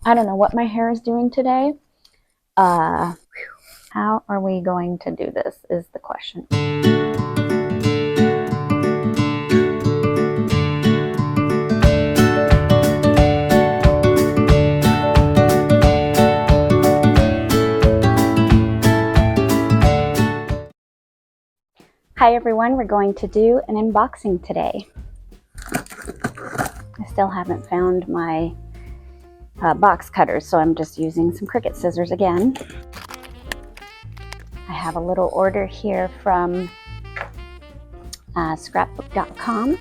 I don't know what my hair is doing today. How are we going to do this is the question. Hi everyone, we're going to do an unboxing today. I still haven't found my box cutters, so I'm just using some Cricut scissors again. I have a little order here from scrapbook.com.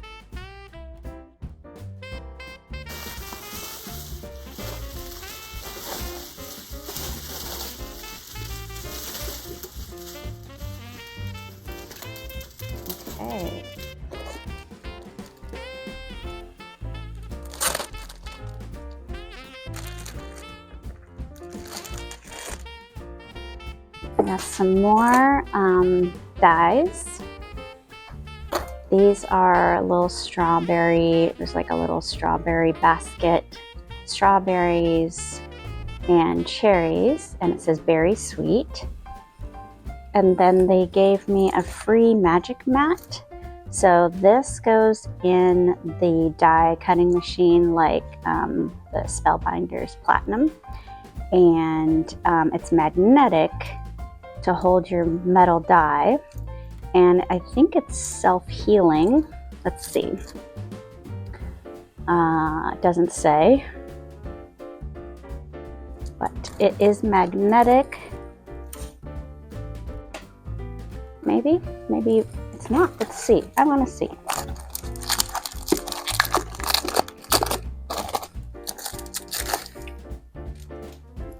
Okay. I got some more dies. These are a little strawberry, there's like a little strawberry basket, strawberries and cherries, and it says berry sweet. And then they gave me a free magic mat. So this goes in the die cutting machine like the Spellbinder's Platinum. And it's magnetic to hold your metal die. And I think it's self-healing. Let's see. It doesn't say. But it is magnetic. Maybe it's not. Let's see. I want to see.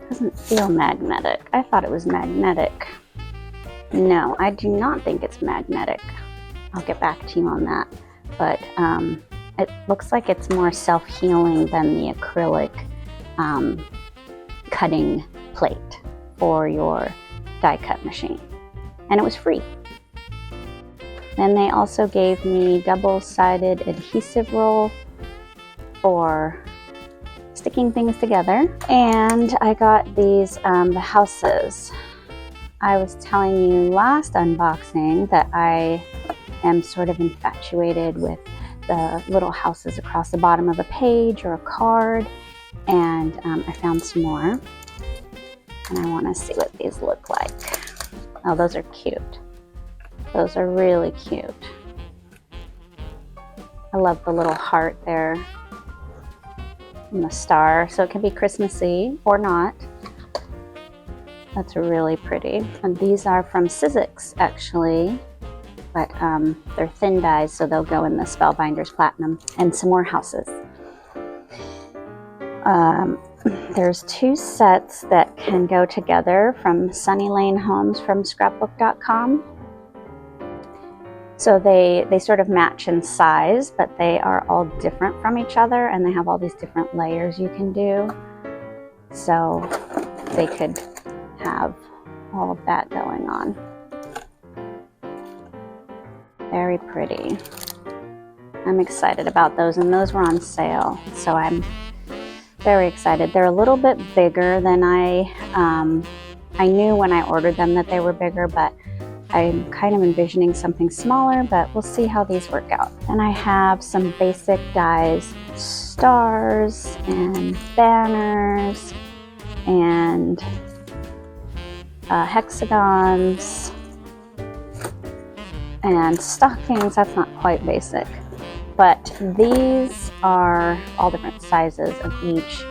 Doesn't feel magnetic. I thought it was magnetic. No, I do not think it's magnetic. I'll get back to you on that. But it looks like it's more self-healing than the acrylic cutting plate for your die cut machine. And it was free. Then they also gave me double-sided adhesive roll for sticking things together. And I got these, the houses. I was telling you last unboxing that I am sort of infatuated with the little houses across the bottom of a page or a card. And I found some more. And I want to see what these look like. Oh, those are cute. Those are really cute. I love the little heart there and the star. So it can be Christmassy or not. That's really pretty. And these are from Sizzix actually, but they're thin dies, so they'll go in the Spellbinder's Platinum. And some more houses. There's two sets that can go together from Sunny Lane Homes from scrapbook.com. So they sort of match in size, but they are all different from each other, and they have all these different layers you can do. So they could have all of that going on. Very pretty. I'm excited about those, and those were on sale, so I'm very excited. They're a little bit bigger than I knew when I ordered them that they were bigger, but I'm kind of envisioning something smaller, but we'll see how these work out. And I have some basic dies, stars and banners and hexagons and stockings. That's not quite basic. But these are all different sizes of each.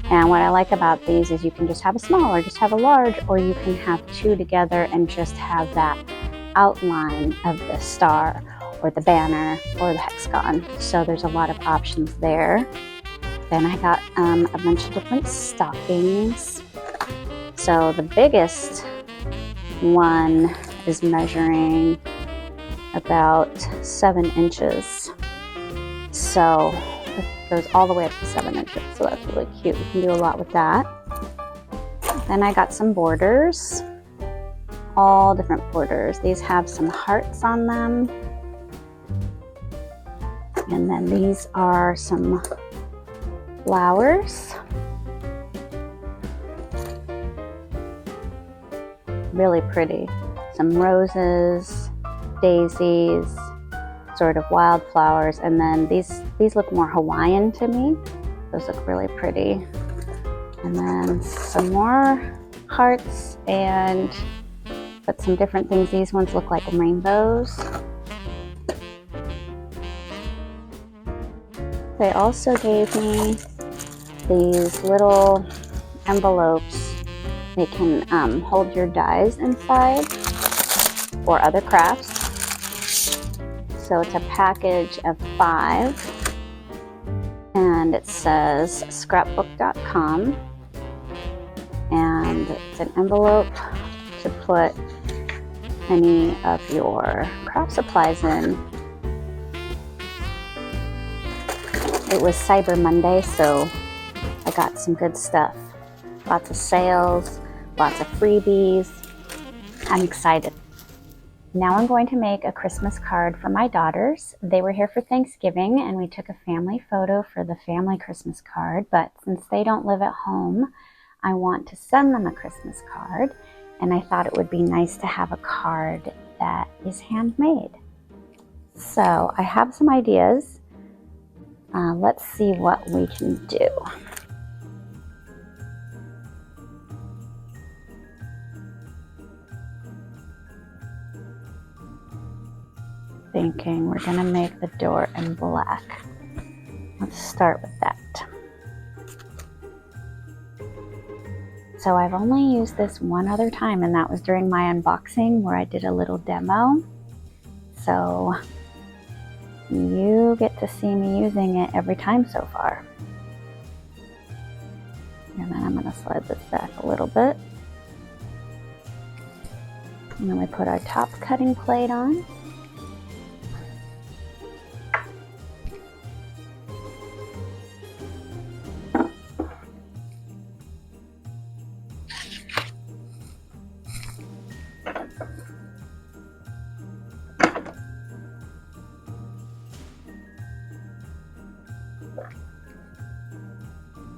And what I like about these is you can just have a small or just have a large, or you can have two together and just have that outline of the star or the banner or the hexagon. So there's a lot of options there. Then I got a bunch of different stockings. So the biggest one is measuring about 7 inches. So it goes all the way up to 7 inches, so that's really cute. You can do a lot with that. Then I got some borders, all different borders. These have some hearts on them. And then these are some flowers. really pretty. Some roses, daisies, sort of wildflowers, and then these look more Hawaiian to me. Those look really pretty. And then some more hearts and but some different things. These ones look like rainbows. They also gave me these little envelopes. They can hold your dies inside or other crafts. So it's a package of 5, and it says scrapbook.com, and it's an envelope to put any of your craft supplies in. It was Cyber Monday, so I got some good stuff. Lots of sales, lots of freebies. I'm excited. Now I'm going to make a Christmas card for my daughters. They were here for Thanksgiving and we took a family photo for the family Christmas card, but since they don't live at home, I want to send them a Christmas card, and I thought it would be nice to have a card that is handmade. So I have some ideas. Let's see what we can do. Thinking we're gonna make the door in black. Let's start with that. So I've only used this one other time, and that was during my unboxing where I did a little demo. So you get to see me using it every time so far. And then I'm gonna slide this back a little bit. And then we put our top cutting plate on.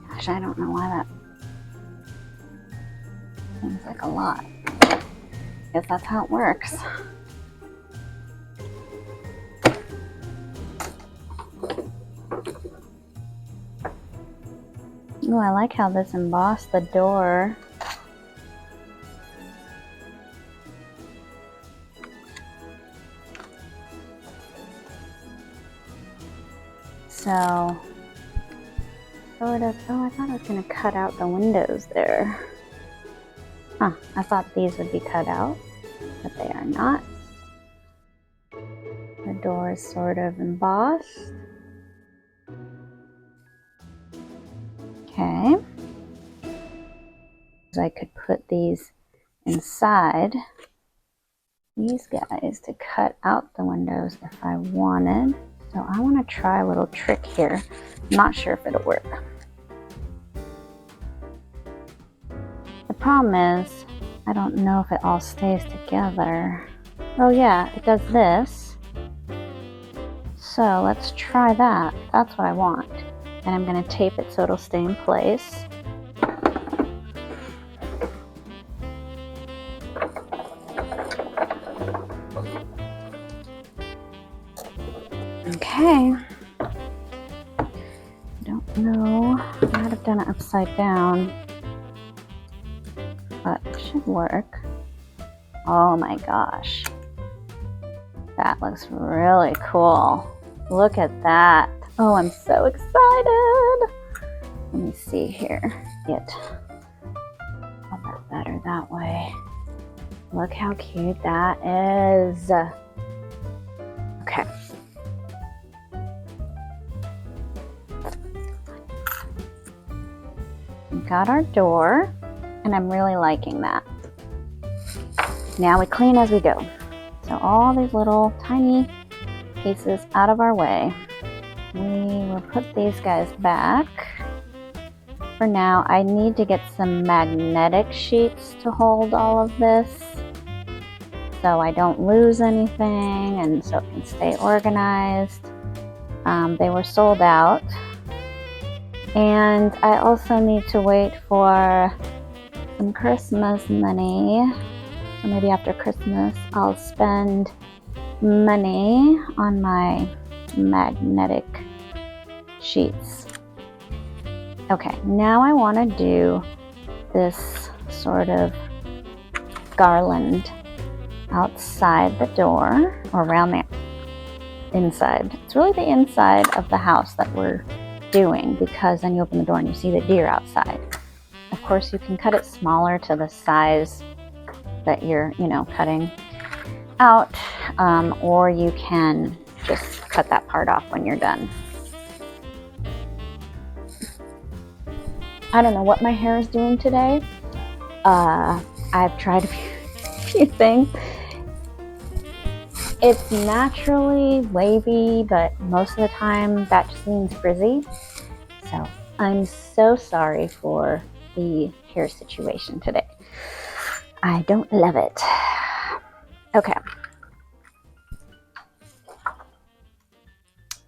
Gosh, I don't know why that seems like a lot. Guess that's how it works. Oh, I like how this embossed the door. So, sort of, oh, I thought I was going to cut out the windows there. Huh, I thought these would be cut out, but they are not. The door is sort of embossed. Okay. I could put these inside these guys to cut out the windows if I wanted. So I want to try a little trick here. I'm not sure if it'll work. The problem is, I don't know if it all stays together. Oh yeah, it does this. So let's try that. That's what I want. And I'm going to tape it so it'll stay in place. Okay. Don't know. I might have done it upside down, but it should work. Oh my gosh. That looks really cool. Look at that. Oh, I'm so excited. Let me see here. Get a bit better that way. Look how cute that is. Okay. We got our door, and I'm really liking that. Now we clean as we go. So all these little tiny pieces out of our way. We will put these guys back. For now, I need to get some magnetic sheets to hold all of this so I don't lose anything and so it can stay organized. They were sold out. And I also need to wait for some Christmas money So maybe after Christmas, I'll spend money on my magnetic sheets. Okay, now I want to do this sort of garland outside the door or around the inside. It's really the inside of the house that we're doing, because then you open the door and you see the deer outside. Of course, you can cut it smaller to the size that you're, cutting out, or you can just cut that part off when you're done. I don't know what my hair is doing today. I've tried a few things. It's naturally wavy, but most of the time that just means frizzy. So I'm so sorry for the hair situation today. I don't love it. Okay.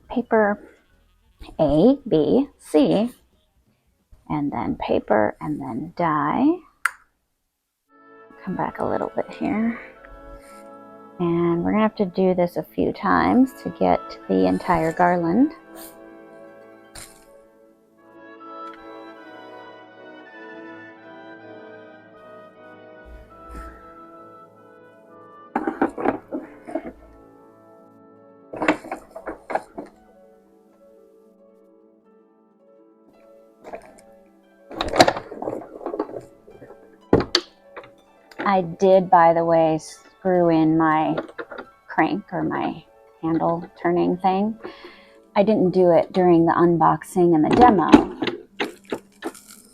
Paper A, B, C, and then paper, and then dye. Come back a little bit here. And we're gonna have to do this a few times to get the entire garland. I did, by the way, screw in my crank or my handle turning thing. I didn't do it during the unboxing and the demo,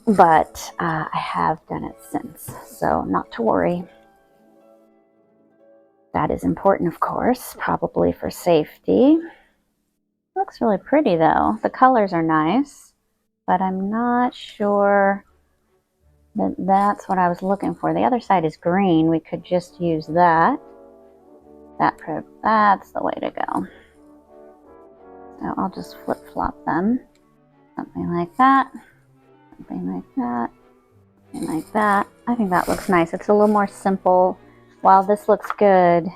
but I have done it since, so not to worry. That is important, of course, probably for safety. Looks really pretty though. The colors are nice, but I'm not sure that that's what I was looking for. The other side is green. We could just use that. That's the way to go. So I'll just flip-flop them. Something like that. Something like that. Something like that. I think that looks nice. It's a little more simple. While this looks good,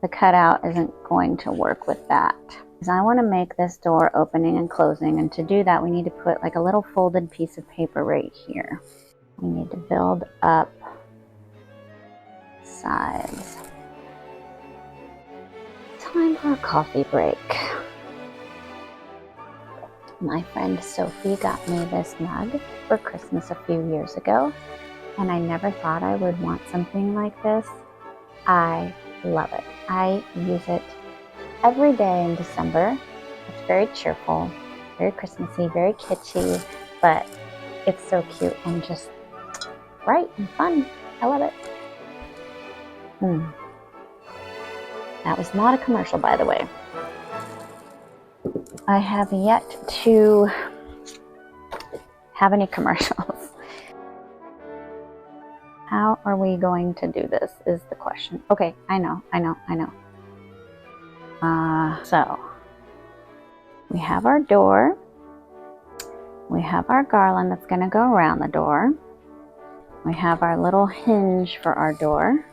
the cutout isn't going to work with that. Because I want to make this door opening and closing, and to do that we need to put like a little folded piece of paper right here. We need to build up sides. Time for a coffee break. My friend Sophie got me this mug for Christmas a few years ago, and I never thought I would want something like this. I love it. I use it every day in December. It's very cheerful, very Christmassy, very kitschy, but it's so cute and just bright and fun. I love it. That was not a commercial, by the way. I have yet to have any commercials. How are we going to do this is the question. Okay, I know. So we have our door. We have our garland that's going to go around the door. We have our little hinge for our door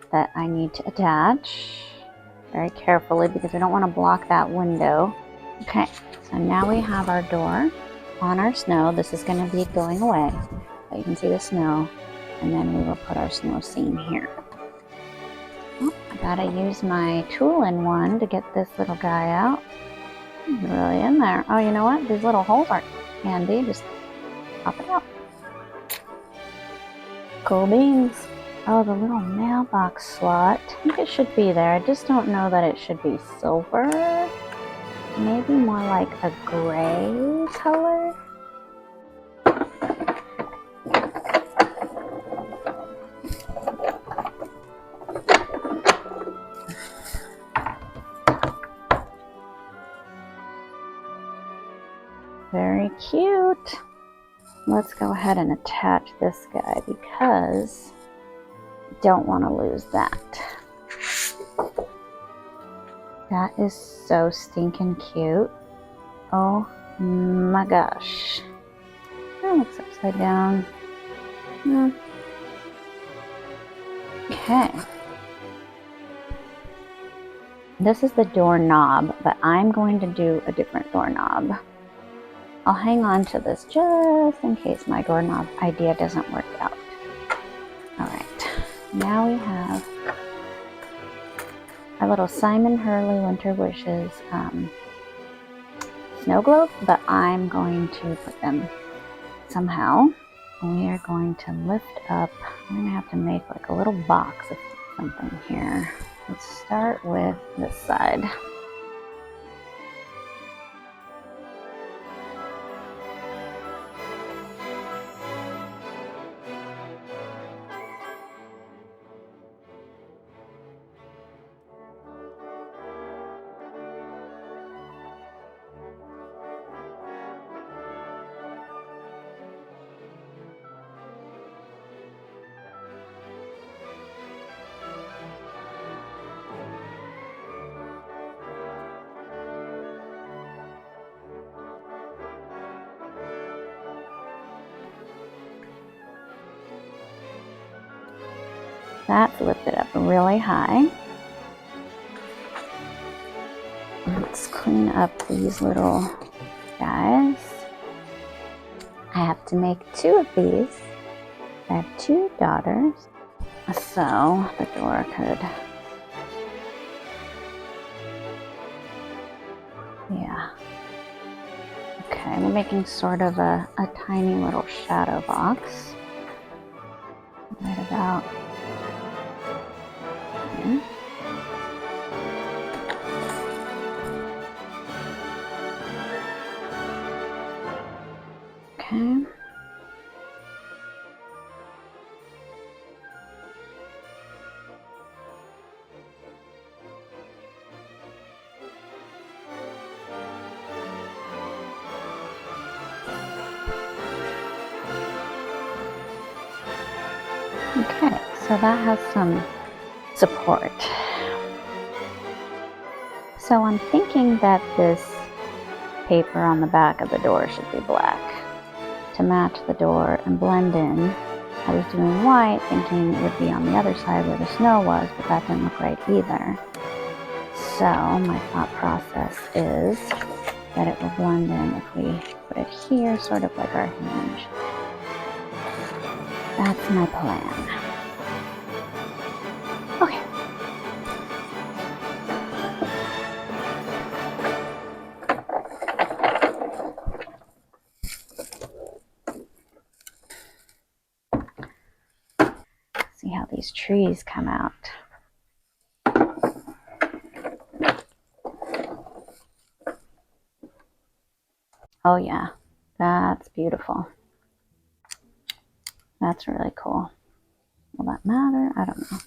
that I need to attach very carefully because I don't want to block that window. Okay, so now we have our door on our snow. This is going to be going away, but you can see the snow, and then we will put our snow scene here. Oh, I gotta use my tool-in one to get this little guy out. He's really in there. Oh, you know what? These little holes aren't handy. Just pop it out. Cool beans. Oh, the little mailbox slot. I think it should be there. I just don't know that it should be silver. Maybe more like a gray color. Very cute. Let's go ahead and attach this guy because I don't want to lose that. That is so stinking cute. Oh my gosh. That looks upside down. Okay. This is the doorknob, but I'm going to do a different doorknob. I'll hang on to this just in case my doorknob idea doesn't work out. All right, now we have our little Simon Hurley Winter Wishes snow globe, but I'm going to put them somehow. We are going to lift up, I'm going to have to make like a little box of something here. Let's start with this side. That's lifted up really high. Let's clean up these little guys. I have to make 2 of these. I have 2 daughters, so the door could, yeah. Okay, we're making sort of a tiny little shadow box. Right about here. Okay. Okay, so that has some support. So I'm thinking that this paper on the back of the door should be black to match the door and blend in. I was doing white thinking it would be on the other side where the snow was, but that didn't look right either. So my thought process is that it will blend in if we put it here, sort of like our hinge. That's my plan. Okay. See how these trees come out. Oh yeah, that's beautiful. That's really cool. Will that matter? I don't know.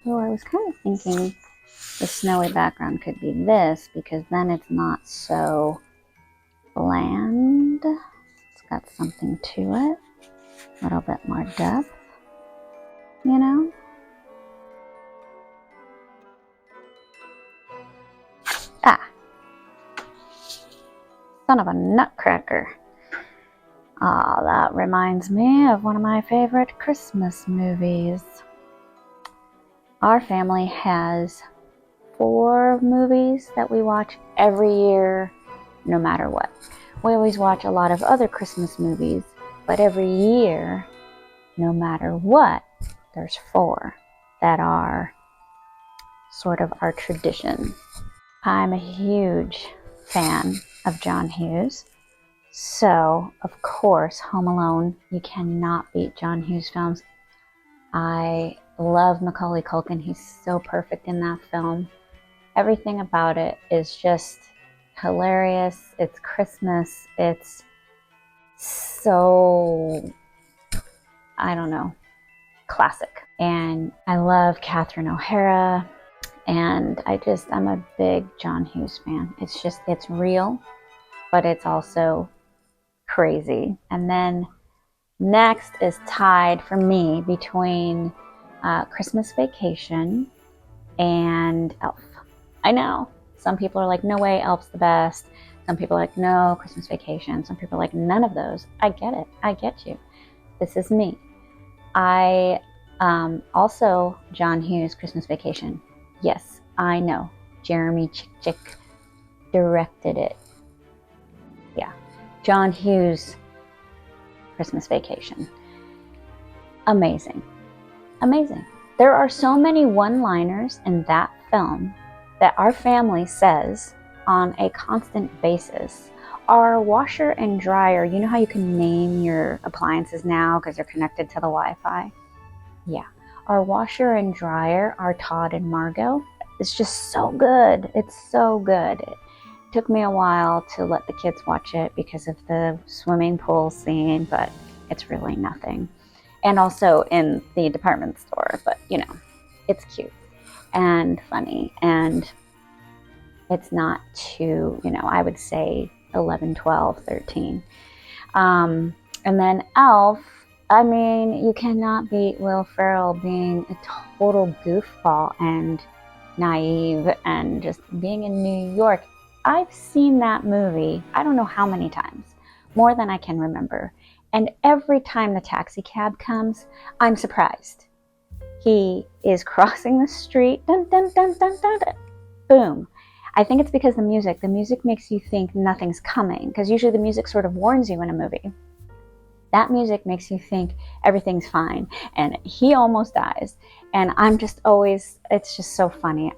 So I was kind of thinking the snowy background could be this, because then it's not so bland. It's got something to it. A little bit more depth, you know? Ah! Son of a nutcracker. Ah, that reminds me of one of my favorite Christmas movies. Our family has 4 movies that we watch every year, no matter what. We always watch a lot of other Christmas movies, but every year, no matter what, there's 4 that are sort of our tradition. I'm a huge fan of John Hughes. So, of course, Home Alone, you cannot beat John Hughes films. I love Macaulay Culkin. He's so perfect in that film. Everything about it is just hilarious. It's Christmas. It's so, I don't know, classic. And I love Catherine O'Hara. And I'm a big John Hughes fan. It's real, but it's also crazy. And then next is tied for me between Christmas Vacation, and Elf. I know. Some people are like, no way, Elf's the best. Some people are like, no, Christmas Vacation. Some people are like, none of those. I get it. I get you. This is me. I also, John Hughes, Christmas Vacation. Yes, I know. Jeremy Chick directed it. Yeah. John Hughes, Christmas Vacation. Amazing. Amazing. There are so many one-liners in that film that our family says on a constant basis. Our washer and dryer, you know how you can name your appliances now because they're connected to the Wi-Fi? Yeah. Our washer and dryer, our Todd and Margot, it's just so good. It's so good. It took me a while to let the kids watch it because of the swimming pool scene, but it's really nothing. And also in the department store, but you know, it's cute and funny, and it's not too, you know, I would say 11, 12, 13. And then Elf, I mean, you cannot beat Will Ferrell being a total goofball and naive and just being in New York. I've seen that movie, I don't know how many times, more than I can remember. And every time the taxi cab comes, I'm surprised. He is crossing the street, dun, dun, dun, dun, dun, dun. Boom. I think it's because the music makes you think nothing's coming, because usually the music sort of warns you in a movie. That music makes you think everything's fine, and he almost dies. And I'm just always, it's just so funny.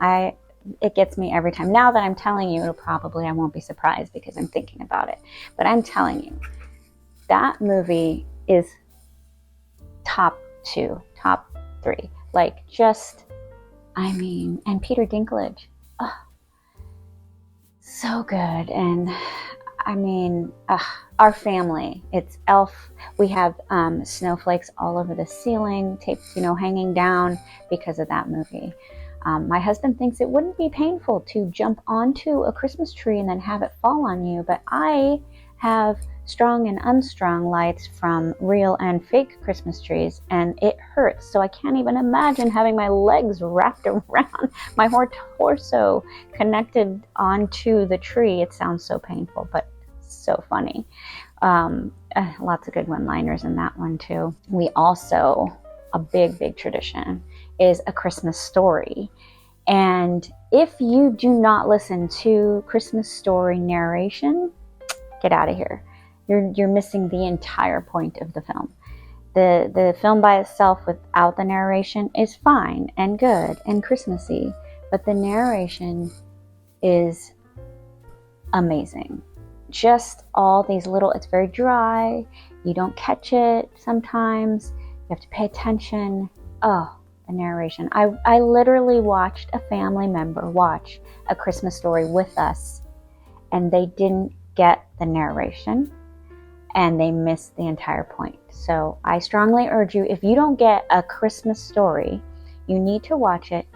It gets me every time. Now that I'm telling you, I won't be surprised because I'm thinking about it. But I'm telling you, that movie is top 2, top 3. Like, just, I mean, and Peter Dinklage. Oh, so good. And I mean, our family, it's Elf. We have snowflakes all over the ceiling, taped, you know, hanging down because of that movie. My husband thinks it wouldn't be painful to jump onto a Christmas tree and then have it fall on you, but I have strung and unstrung lights from real and fake Christmas trees, and it hurts. So I can't even imagine having my legs wrapped around my whole torso connected onto the tree. It sounds so painful, but so funny. Lots of good one-liners in that one too. We also, a big tradition is A Christmas Story. And if you do not listen to Christmas Story narration, get out of here. You're missing the entire point of the film. The film by itself without the narration is fine and good and Christmassy, but the narration is amazing. Just all these little, it's very dry, you don't catch it sometimes, you have to pay attention. Oh, the narration. I literally watched a family member watch A Christmas Story with us, and they didn't get the narration, and they missed the entire point. So I strongly urge you, if you don't get A Christmas Story, you need to watch it.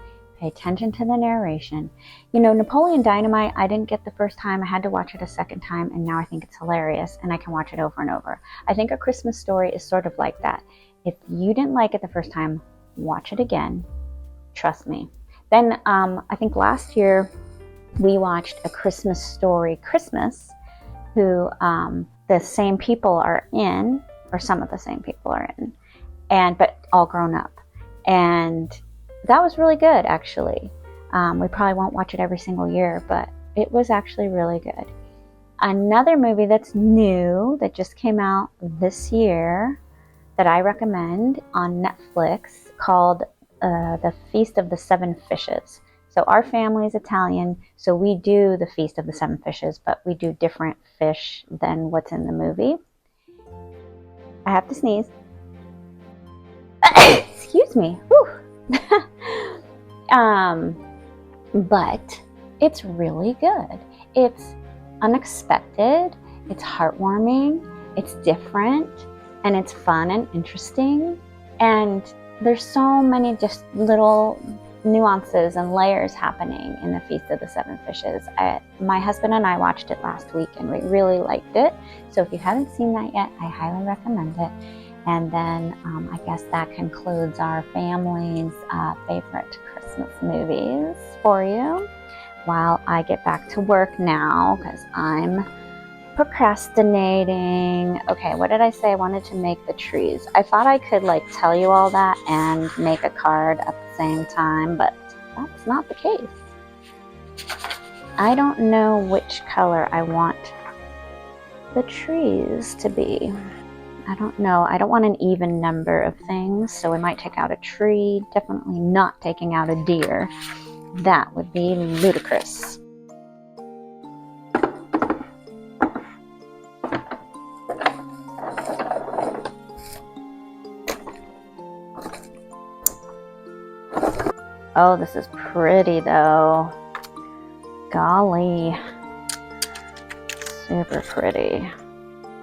Pay attention to the narration. You know, Napoleon Dynamite, I didn't get the first time. I had to watch it a second time, and now I think it's hilarious, and I can watch it over and over. I think A Christmas Story is sort of like that. If you didn't like it the first time, watch it again. Trust me. Then I think last year we watched A Christmas Story Christmas, who the same people are in, or some of the same people are in, but all grown up. And that was really good, actually. We probably won't watch it every single year, but it was actually really good. Another movie that's new, that just came out this year, that I recommend on Netflix, called The Feast of the Seven Fishes. So our family is Italian, so we do the Feast of the Seven Fishes, but we do different fish than what's in the movie. I have to sneeze. Excuse me. Whew. But it's really good. It's unexpected, it's heartwarming, it's different, and it's fun and interesting. And there's so many just little nuances and layers happening in the Feast of the Seven Fishes. My husband and I watched it last week, and we really liked it. So if you haven't seen that yet, I highly recommend it. And then I guess that concludes our family's favorite Christmas movies for you while I get back to work now because I'm procrastinating. Okay, what did I say? I wanted to make the trees. I thought I could like tell you all that and make a card at the same time, but that's not the case. I don't know which color I want the trees to be. I don't know. I don't want an even number of things, so we might take out a tree. Definitely not taking out a deer. That would be ludicrous. Oh, this is pretty though. Golly. Super pretty.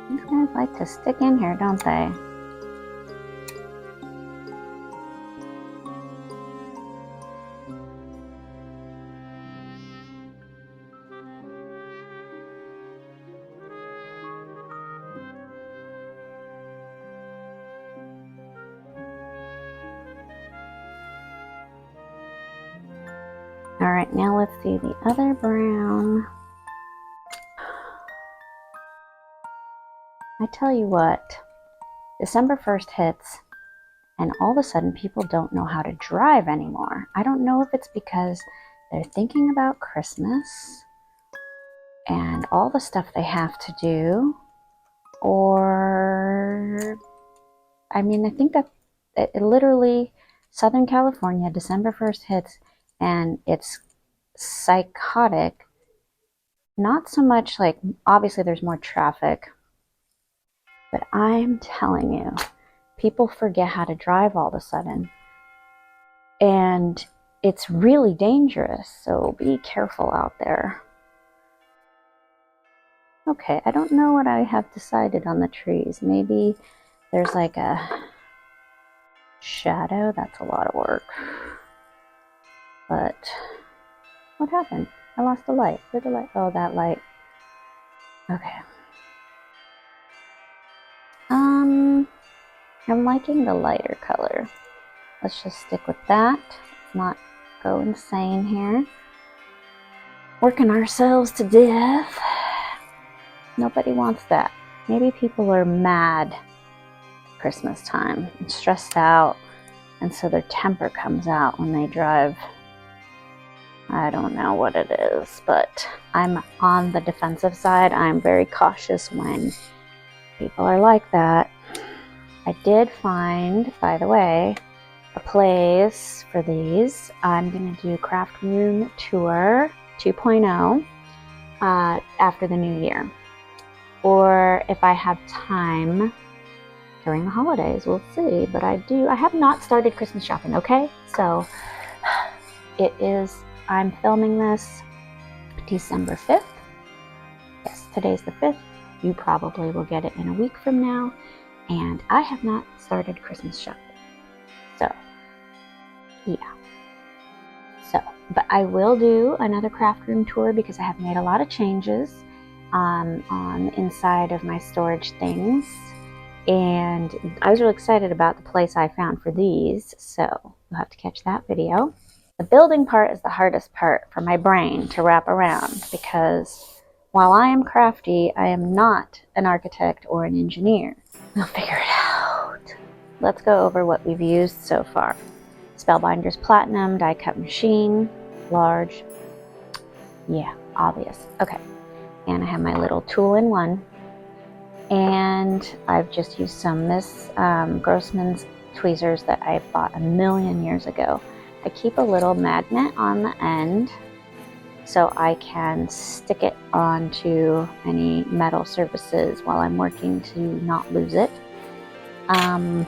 These guys like to stick in here, don't they? All right, now let's see the other brown. I tell you what, December 1st hits and all of a sudden people don't know how to drive anymore. I don't know if it's because they're thinking about Christmas and all the stuff they have to do, or I mean, I think that it literally, Southern California, December 1st hits and it's psychotic. Not so much like, obviously there's more traffic, but I'm telling you, people forget how to drive all of a sudden. And it's really dangerous, so be careful out there. Okay, I don't know what I have decided on the trees. Maybe there's like a shadow. That's a lot of work. But what happened? I lost the light. Where'd the light? Oh, that light. Okay. I'm liking the lighter color. Let's just stick with that. Let's not go insane here. Working ourselves to death. Nobody wants that. Maybe people are mad Christmas time and stressed out, and so their temper comes out when they drive. I don't know what it is, but I'm on the defensive side. I'm very cautious when people are like that. I did find, by the way, a place for these. I'm going to do Craft Room Tour 2.0 after the new year. Or if I have time during the holidays, we'll see. But I have not started Christmas shopping, okay? So it is, I'm filming this December 5th. Yes, today's the 5th. You probably will get it in a week from now. And I have not started Christmas shopping. So, yeah. So, but I will do another craft room tour because I have made a lot of changes on the inside of my storage things. And I was really excited about the place I found for these. So, you'll have to catch that video. The building part is the hardest part for my brain to wrap around because while I am crafty, I am not an architect or an engineer. We'll figure it out. Let's go over what we've used so far. Spellbinders Platinum, die cut machine, large. Yeah, obvious. Okay. And I have my little tool-in-one. And I've just used some Miss Grossman's tweezers that I bought a million years ago. I keep a little magnet on the end so I can stick it onto any metal surfaces while I'm working to not lose it. And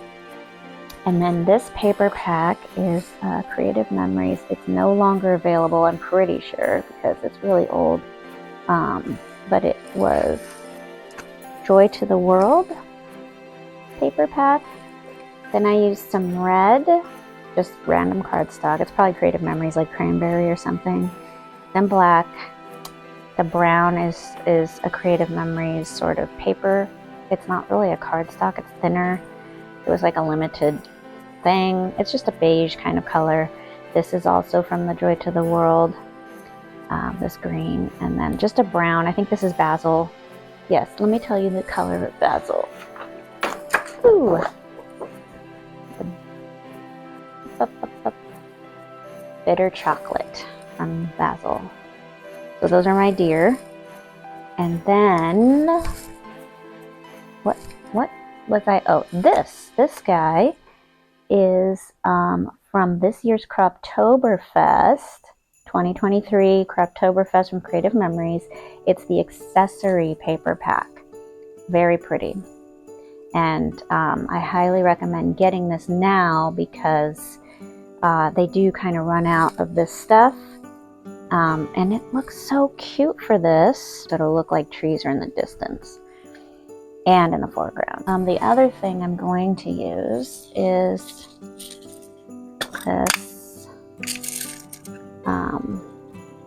then this paper pack is Creative Memories. It's no longer available, I'm pretty sure, because it's really old. But it was Joy to the World paper pack. Then I used some red, just random cardstock. It's probably Creative Memories, like cranberry or something. Then black. The brown is a Creative Memories sort of paper. It's not really a cardstock, it's thinner. It was like a limited thing. It's just a beige kind of color. This is also from the Joy to the World, this green, and then just a brown. I think this is basil. Yes, let me tell you the color of basil. Ooh. Bitter chocolate from basil. So those are my deer. And then what was I? Oh, this guy is from this year's Croptoberfest 2023 Croptoberfest from Creative Memories. It's the accessory paper pack. Very pretty. And I highly recommend getting this now because they do kind of run out of this stuff. And it looks so cute for this. It'll look like trees are in the distance and in the foreground. The other thing I'm going to use is this,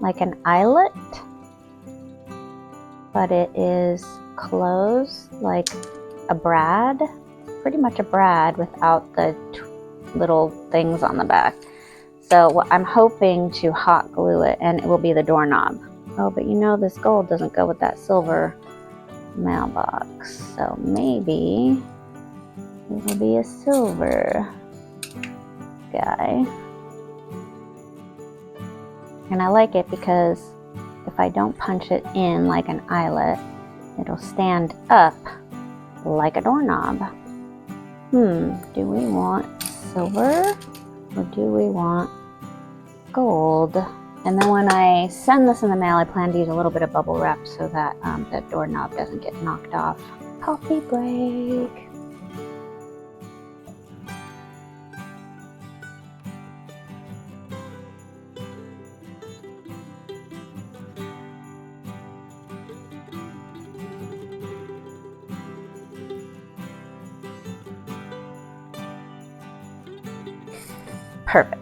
like an eyelet, but it is closed like a brad, pretty much a brad without the little things on the back. So I'm hoping to hot glue it and it will be the doorknob. Oh, but you know this gold doesn't go with that silver mailbox. So maybe it will be a silver guy. And I like it because if I don't punch it in like an eyelet, it'll stand up like a doorknob. Do we want silver or do we want gold? And then when I send this in the mail, I plan to use a little bit of bubble wrap so that that doorknob doesn't get knocked off. Coffee break. Perfect.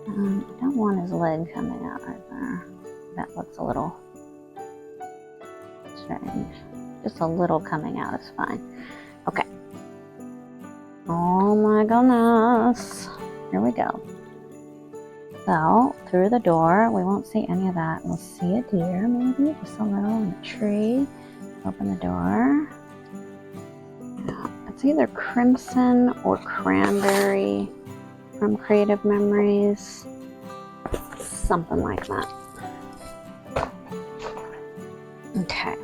I don't want his leg coming out right there. That looks a little strange. Just a little coming out is fine. Okay. Oh my goodness. Here we go. So, through the door, we won't see any of that. We'll see a deer, maybe, just a little in a tree. Open the door. It's either crimson or cranberry from Creative Memories. Something like that. Okay.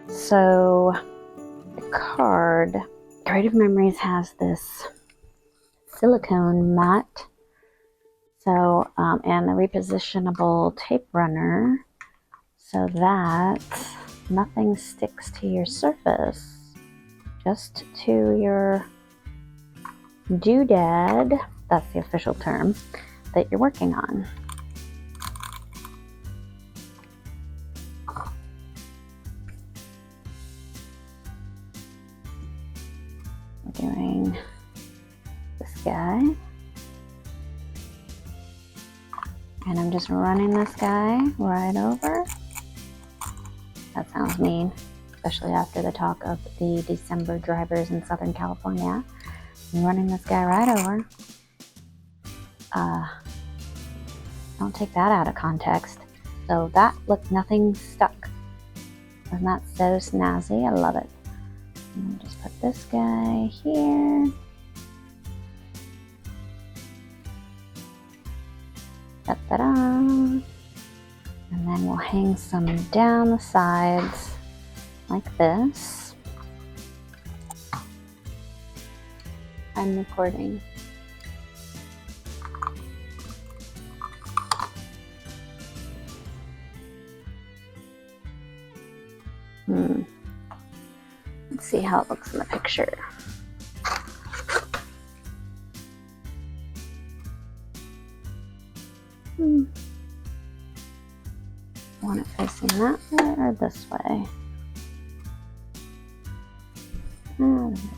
So, the card, Creative Memories has this silicone mat. So, and the repositionable tape runner so that nothing sticks to your surface, just to your doodad, that's the official term, that you're working on. We're doing this guy. And I'm just running this guy right over. That sounds mean, especially after the talk of the December drivers in Southern California. I'm running this guy right over. Don't take that out of context. So that, look, nothing stuck. Isn't that so snazzy? I love it. And just put this guy here. Da-da-da. And then we'll hang some down the sides like this. I'm recording. Let's see how it looks in the picture. Want it facing that way or this way? This way.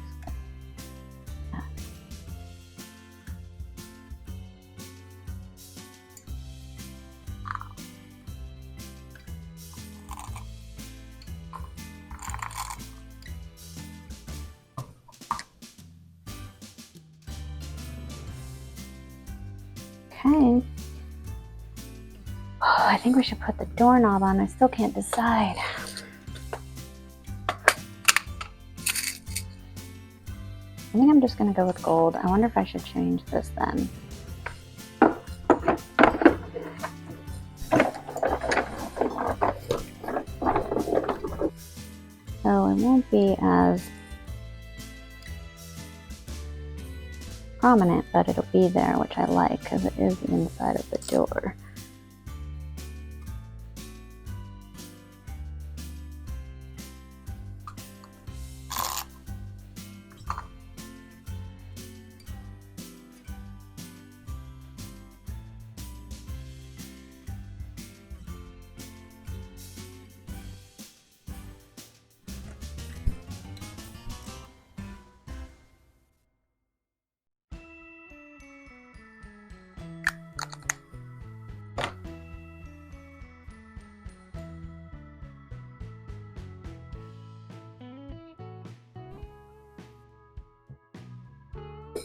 Okay. Oh, I think we should put the doorknob on. I still can't decide. I think I'm just going to go with gold. I wonder if I should change this then. So it won't be as prominent, but it'll be there, which I like because it is the inside of the door.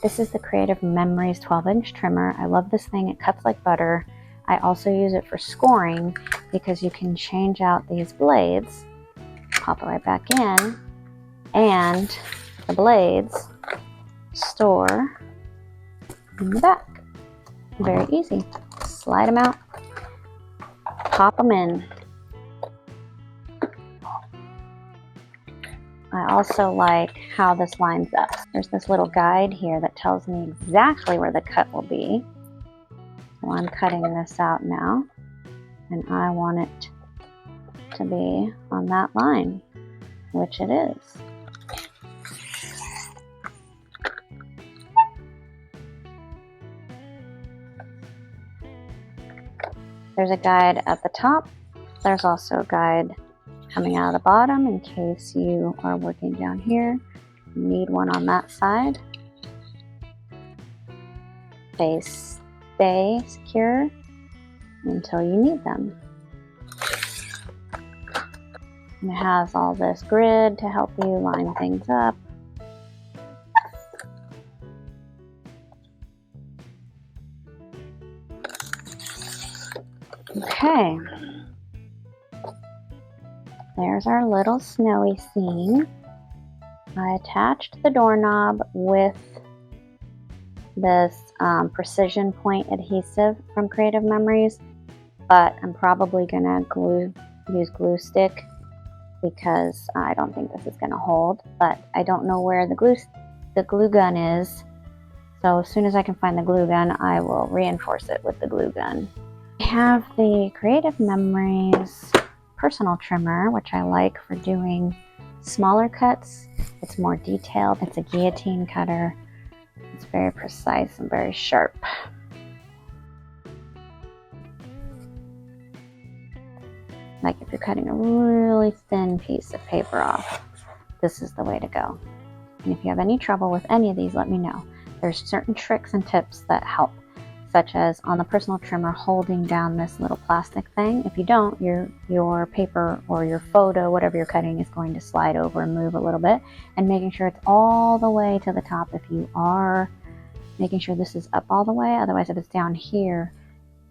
This is the Creative Memories 12-inch trimmer. I love this thing. It cuts like butter. I also use it for scoring because you can change out these blades, pop it right back in, and the blades store in the back. Very easy. Slide them out, pop them in. I also like how this lines up. There's this little guide here that tells me exactly where the cut will be. So I'm cutting this out now, and I want it to be on that line, which it is. There's a guide at the top. There's also a guide coming out of the bottom in case you are working down here. You need one on that side. They stay secure until you need them. And it has all this grid to help you line things up. Okay. There's our little snowy scene. I attached the doorknob with this precision point adhesive from Creative Memories, but I'm probably gonna use glue stick because I don't think this is gonna hold, but I don't know where the glue gun is. So as soon as I can find the glue gun, I will reinforce it with the glue gun. I have the Creative Memories personal trimmer, which I like for doing smaller cuts. It's more detailed. It's a guillotine cutter. It's very precise and very sharp. Like if you're cutting a really thin piece of paper off, this is the way to go. And if you have any trouble with any of these, let me know. There's certain tricks and tips that help, such as on the personal trimmer holding down this little plastic thing. If you don't, your paper or your photo, whatever you're cutting, is going to slide over and move a little bit, and making sure it's all the way to the top if you are making sure this is up all the way. Otherwise, if it's down here,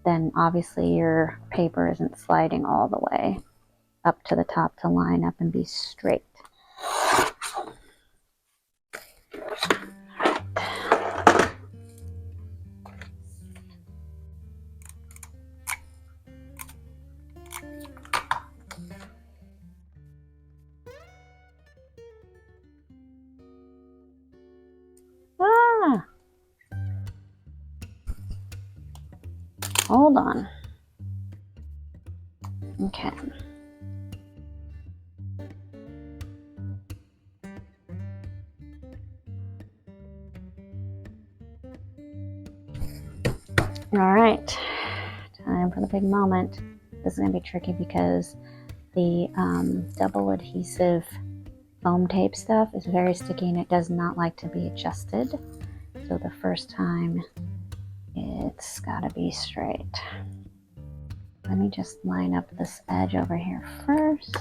then obviously your paper isn't sliding all the way up to the top to line up and be straight. Hold on. Okay. All right, time for the big moment. This is gonna be tricky because the double adhesive foam tape stuff is very sticky and it does not like to be adjusted. So the first time, it's gotta be straight. Let me just line up this edge over here first.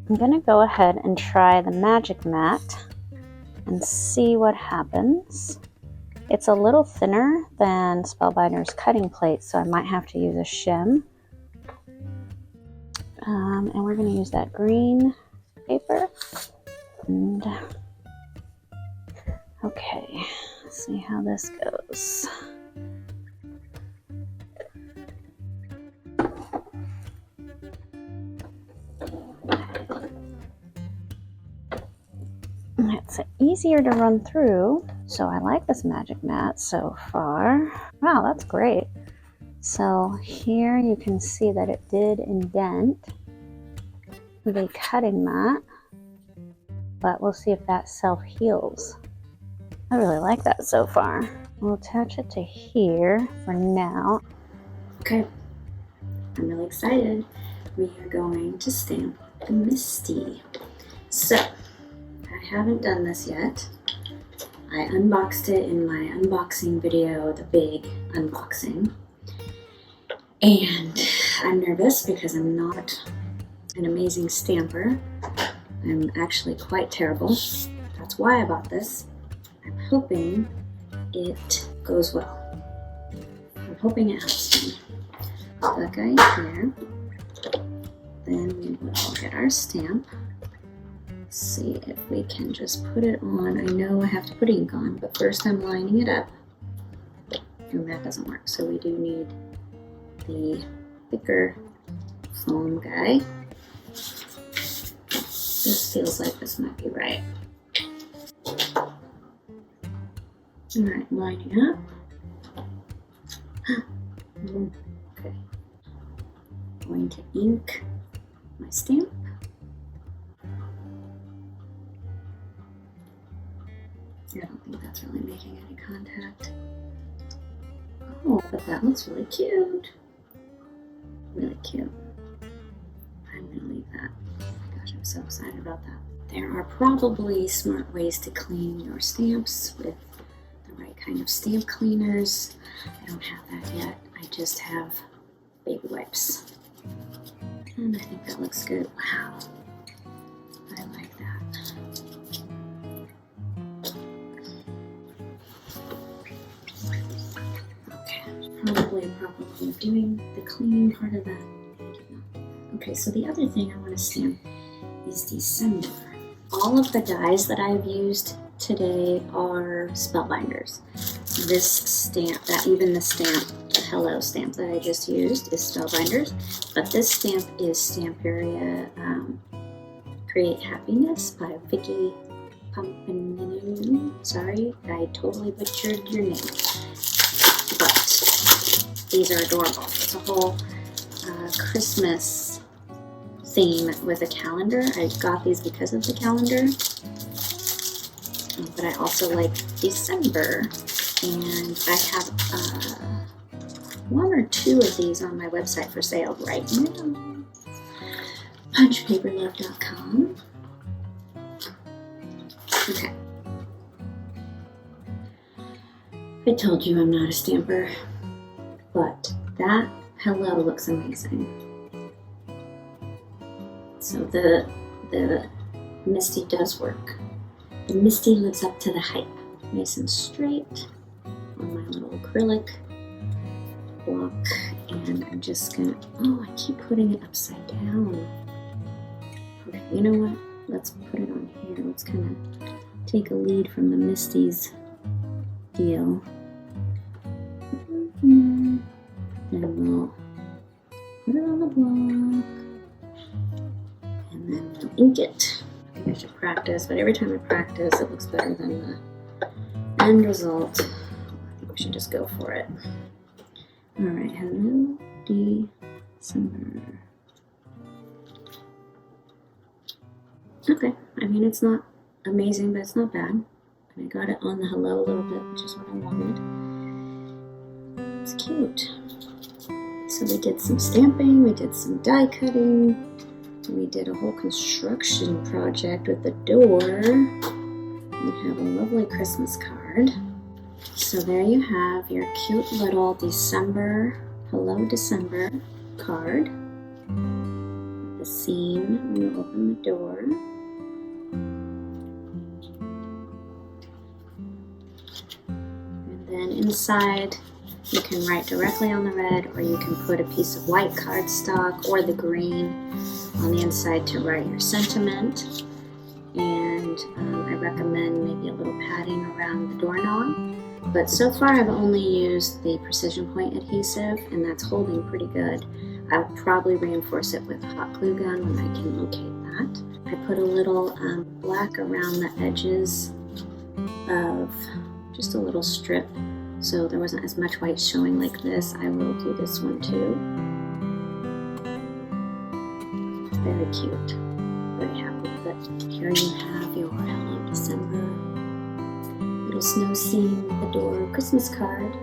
I'm gonna go ahead and try the Magic Mat and see what happens. It's a little thinner than Spellbinder's cutting plate, so I might have to use a shim. And we're gonna use that green paper. And okay, let's see how this goes. It's easier to run through, so I like this Magic Mat so far. Wow, that's great. So here you can see that it did indent the cutting mat, but we'll see if that self-heals. I really like that so far. We'll attach it to here for now. Okay, I'm really excited. We are going to stamp the Misty. So, I haven't done this yet. I unboxed it in my unboxing video, the big unboxing. And I'm nervous because I'm not an amazing stamper. I'm actually quite terrible. That's why I bought this. I'm hoping it goes well. I'm hoping it helps me. That guy here. Then we will get our stamp. See if we can just put it on. I know I have to put ink on, but first I'm lining it up. And that doesn't work, so we do need the thicker foam guy. This feels like this might be right. Alright, lining up. Okay. Going to ink my stamp. I don't think that's really making any contact. Oh, but that looks really cute. Really cute. I'm gonna leave that. Gosh, I'm so excited about that. There are probably smart ways to clean your stamps with the right kind of stamp cleaners. I don't have that yet. I just have baby wipes. And I think that looks good. Wow. I like that. Probably doing the cleaning part of that. Okay, so the other thing I want to stamp is December. All of the dies that I've used today are Spellbinders. This stamp, even the stamp, the Hello stamp that I just used is Spellbinders, but this stamp is Stamperia Create Happiness by Vicky Pumpkin. Sorry, I totally butchered your name. These are adorable. It's a whole Christmas theme with a calendar. I got these because of the calendar, but I also like December, and I have one or two of these on my website for sale right now. punchpaperlove.com. Okay. I told you I'm not a stamper. But that Hello looks amazing. So the Misty does work. The Misty lives up to the hype. Nice and straight on my little acrylic block. And And I'm just gonna, oh, I keep putting it upside down. Okay, you know what? Let's put it on here. Let's kind of take a lead from the Misty's deal. And we'll put it on the block. And then we'll ink it. I think I should practice, but every time I practice, it looks better than the end result. I think we should just go for it. Alright, hello, December. Okay, I mean, it's not amazing, but it's not bad. And I got it on the hello a little bit, which is what I wanted. It's cute. So we did some stamping, we did some die cutting, we did a whole construction project with the door. We have a lovely Christmas card. So there you have your cute little December, Hello December card. The scene when you open the door. And then inside you can write directly on the red, or you can put a piece of white cardstock or the green on the inside to write your sentiment. And I recommend maybe a little padding around the doorknob. But so far I've only used the precision point adhesive, and that's holding pretty good. I would probably reinforce it with a hot glue gun when I can locate that. I put a little black around the edges of just a little strip, so there wasn't as much white showing like this. I will do this one too. Very cute. Very happy with it. Here you have your Hello December little snow scene with the door Christmas card.